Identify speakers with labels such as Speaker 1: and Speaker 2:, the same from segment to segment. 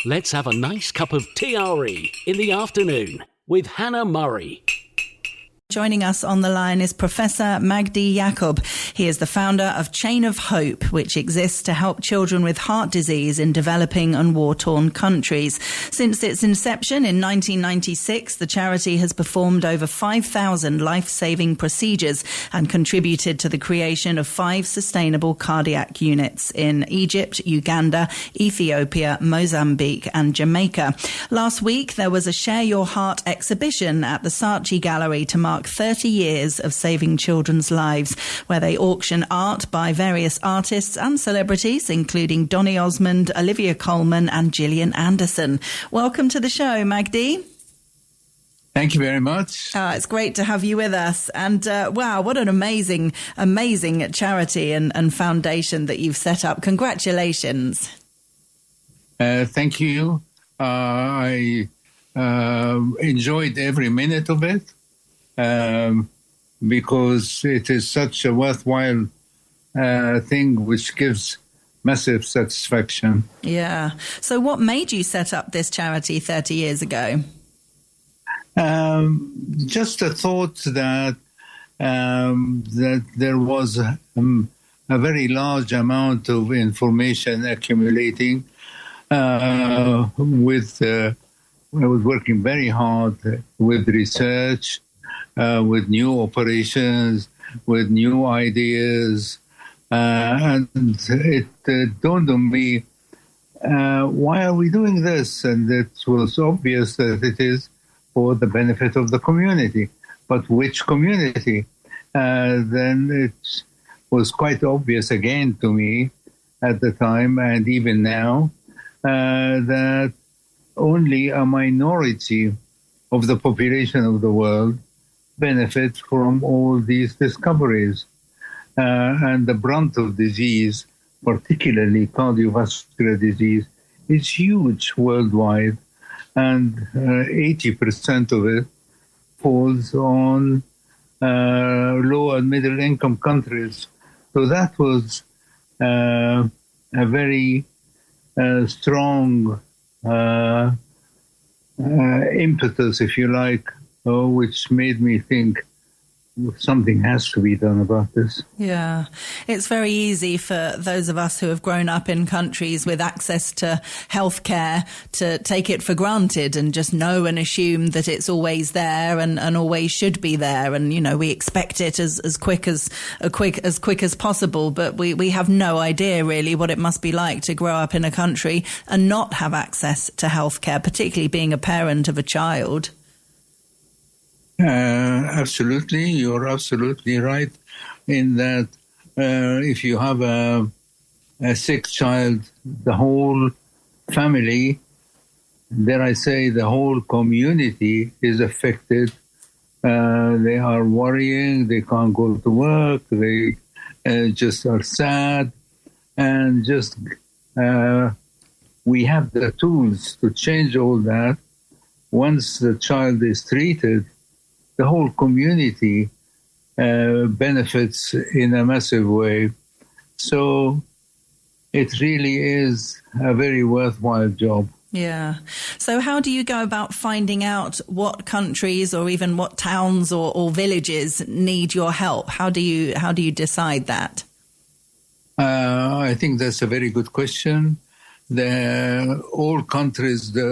Speaker 1: Let's have a nice cup of TRE in the afternoon with Hannah Murray.
Speaker 2: Joining us on the line is Professor Magdi Yacoub. He is the founder of Chain of Hope, which exists to help children with heart disease in developing and war-torn countries. Since its inception in 1996, the charity has performed over 5,000 life-saving procedures and contributed to the creation of 5 sustainable cardiac units in Egypt, Uganda, Ethiopia, Mozambique and Jamaica. Last week, there was a Share Your Heart exhibition at the Saatchi Gallery to mark 30 years of saving children's lives, where they auction art by various artists and celebrities, including Donny Osmond, Olivia Colman and Gillian Anderson. Welcome to the show, Magdi.
Speaker 3: Thank you very much.
Speaker 2: It's great to have you with us. And wow, what an amazing charity and foundation that you've set up. Congratulations.
Speaker 3: Thank you. I enjoyed every minute of it. Because it is such a worthwhile thing which gives massive satisfaction.
Speaker 2: Yeah. So what made you set up this charity 30 years ago?
Speaker 3: Just a thought that there was a very large amount of information accumulating. I was working very hard with research, with new operations, with new ideas. And it dawned on me, why are we doing this? And it was obvious that it is for the benefit of the community. But which community? Then it was quite obvious again to me at the time, and even now, that only a minority of the population of the world benefit from all these discoveries. And the brunt of disease, particularly cardiovascular disease, is huge worldwide. And 80% of it falls on low and middle income countries. So that was a very strong impetus, if you like, which made me think something has to be done about this.
Speaker 2: Yeah, it's very easy for those of us who have grown up in countries with access to healthcare to take it for granted and just know and assume that it's always there and always should be there. And, you know, we expect it as quick as possible. But we have no idea really what it must be like to grow up in a country and not have access to healthcare, particularly being a parent of a child.
Speaker 3: Absolutely, you're absolutely right in that if you have a sick child, the whole family, dare I say, the whole community is affected. They are worrying, they can't go to work, they just are sad, and just we have the tools to change all that. Once the child is treated, the whole community benefits in a massive way. So it really is a very worthwhile job.
Speaker 2: Yeah. So how do you go about finding out what countries or even what towns or villages need your help? How do you decide that?
Speaker 3: I think that's a very good question. All countries, the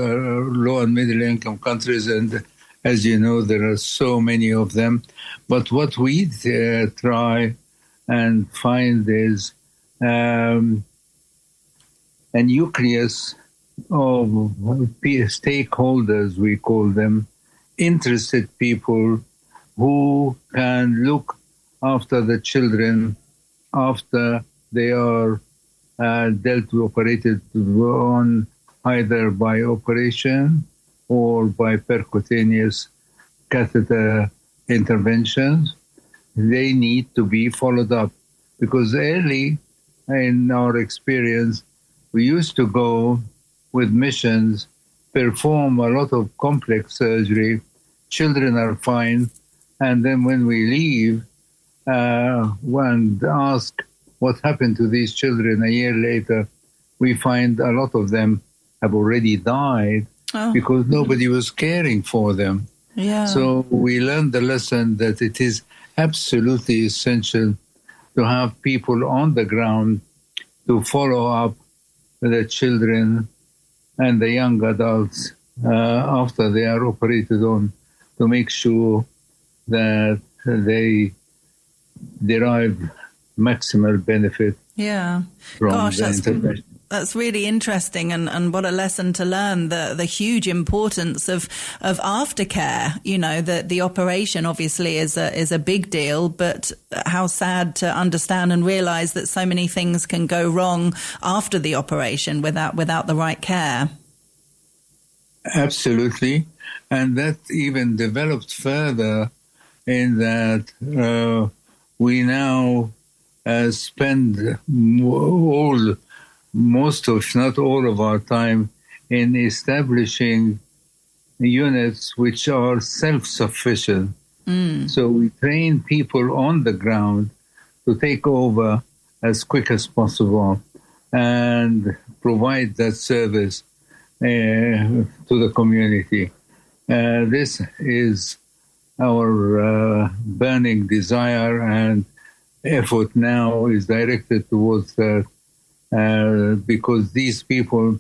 Speaker 3: low and middle income countries, and as you know, there are so many of them. But what we try and find is a nucleus of stakeholders, we call them, interested people who can look after the children after they are operated on either by operation or by percutaneous catheter interventions. They need to be followed up because early in our experience, we used to go with missions, perform a lot of complex surgery. Children are fine. And then when we leave, and ask what happened to these children a year later, we find a lot of them have already died because nobody was caring for them.
Speaker 2: Yeah.
Speaker 3: So we learned the lesson that it is absolutely essential to have people on the ground to follow up the children and the young adults after they are operated on, to make sure that they derive maximal benefit from the intervention.
Speaker 2: That's really interesting, and what a lesson to learn, the huge importance of aftercare. You know, the operation obviously is a big deal, but how sad to understand and realize that so many things can go wrong after the operation without the right care.
Speaker 3: Absolutely. And that even developed further in that we now spend most of, if not all of our time in establishing units which are self-sufficient. So we train people on the ground to take over as quick as possible and provide that service to the community. This is our burning desire, and effort now is directed towards that. Because these people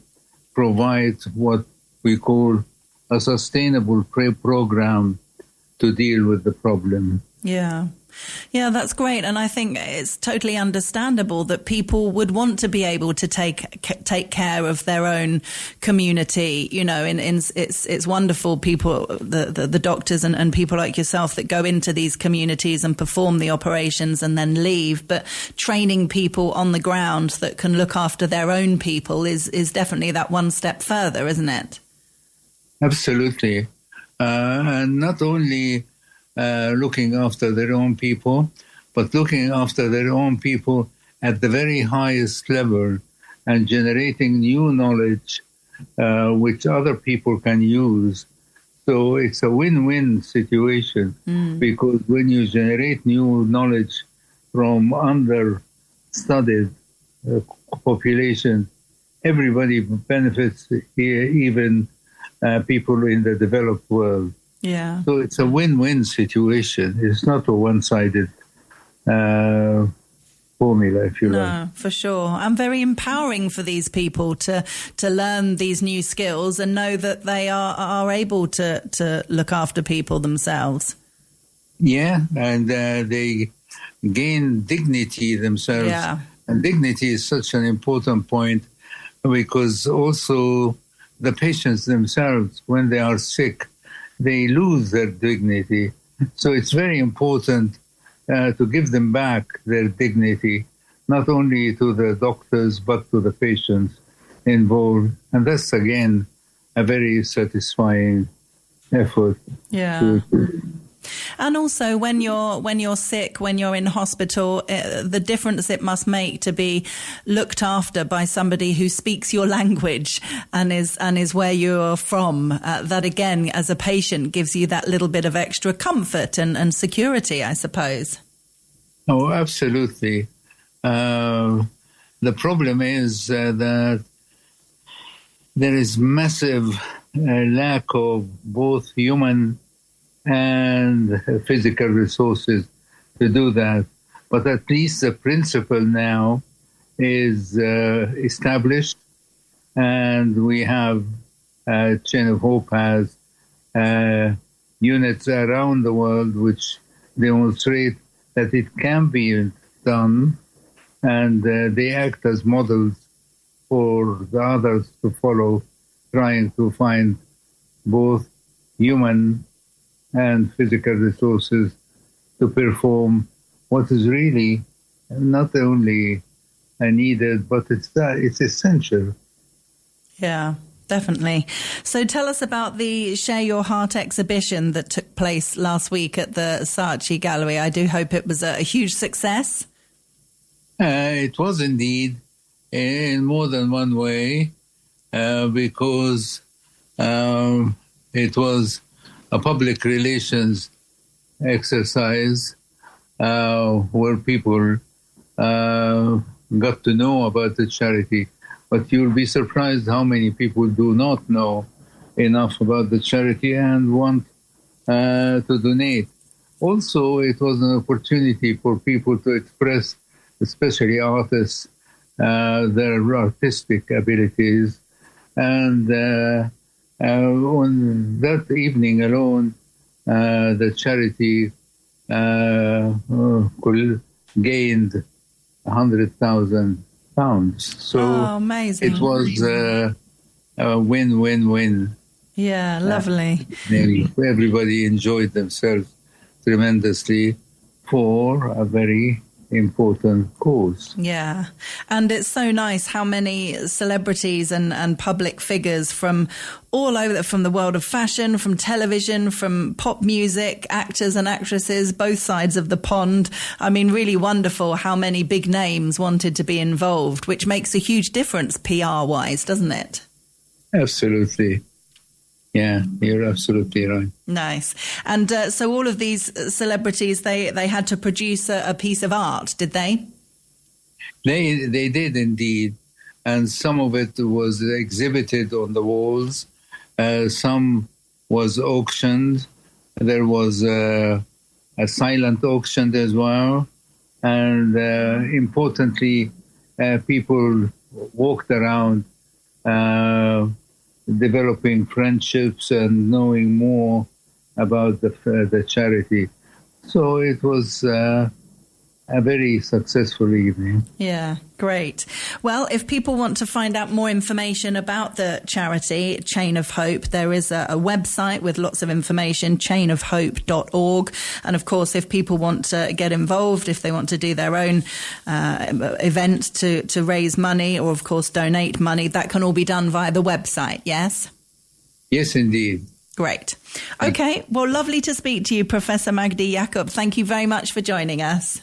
Speaker 3: provide what we call a sustainable program to deal with the problem.
Speaker 2: Yeah, that's great. And I think it's totally understandable that people would want to be able to take care of their own community. You know, it's wonderful people, the doctors and people like yourself that go into these communities and perform the operations and then leave. But training people on the ground that can look after their own people is definitely that one step further, isn't it?
Speaker 3: Absolutely. And not only looking after their own people, but looking after their own people at the very highest level and generating new knowledge which other people can use. So it's a win-win situation because when you generate new knowledge from understudied population, everybody benefits here, even people in the developed world.
Speaker 2: Yeah.
Speaker 3: So it's a win-win situation. It's not a one-sided formula, if you like.
Speaker 2: No, for sure. And very empowering for these people to learn these new skills and know that they are able to look after people themselves.
Speaker 3: Yeah, and they gain dignity themselves.
Speaker 2: Yeah.
Speaker 3: And dignity is such an important point because also the patients themselves, when they are sick, they lose their dignity. So it's very important to give them back their dignity, not only to the doctors, but to the patients involved. And that's, again, a very satisfying effort.
Speaker 2: Yeah. And also, when you're sick, when you're in hospital, the difference it must make to be looked after by somebody who speaks your language and is where you're from. That again, as a patient, gives you that little bit of extra comfort and security, I suppose.
Speaker 3: Oh, absolutely. The problem is that there is massive lack of both human and physical resources to do that. But at least the principle now is established, and we have Chain of Hope has units around the world which demonstrate that it can be done, and they act as models for the others to follow, trying to find both human and physical resources to perform what is really not only needed, but it's essential.
Speaker 2: Yeah, definitely. So tell us about the Share Your Heart exhibition that took place last week at the Saatchi Gallery. I do hope it was a huge success.
Speaker 3: It was indeed, in more than one way, because it was a public relations exercise where people got to know about the charity. but you'll be surprised how many people do not know enough about the charity and want to donate. Also, it was an opportunity for people to express, especially artists, their artistic abilities. And on that evening alone, the charity gained £100,000. So
Speaker 2: amazing.
Speaker 3: It was a win-win-win.
Speaker 2: Yeah, lovely.
Speaker 3: Everybody enjoyed themselves tremendously for a very important cause.
Speaker 2: Yeah. And it's so nice how many celebrities and public figures from all over, from the world of fashion, from television, from pop music, actors and actresses, both sides of the pond. I mean, really wonderful how many big names wanted to be involved, which makes a huge difference PR-wise, doesn't it?
Speaker 3: Absolutely. Yeah, you're absolutely right.
Speaker 2: Nice. And so all of these celebrities, they had to produce a piece of art, did they?
Speaker 3: They did indeed. And some of it was exhibited on the walls. Some was auctioned. There was a silent auction as well. And importantly, people walked around developing friendships and knowing more about the charity. So it was a very successful evening.
Speaker 2: Yeah, great. Well, if people want to find out more information about the charity, Chain of Hope, there is a website with lots of information, chainofhope.org. And of course, if people want to get involved, if they want to do their own event to raise money or, of course, donate money, that can all be done via the website, yes?
Speaker 3: Yes, indeed.
Speaker 2: Great. Okay, well, lovely to speak to you, Professor Magdi Yacoub. Thank you very much for joining us.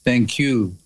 Speaker 3: Thank you.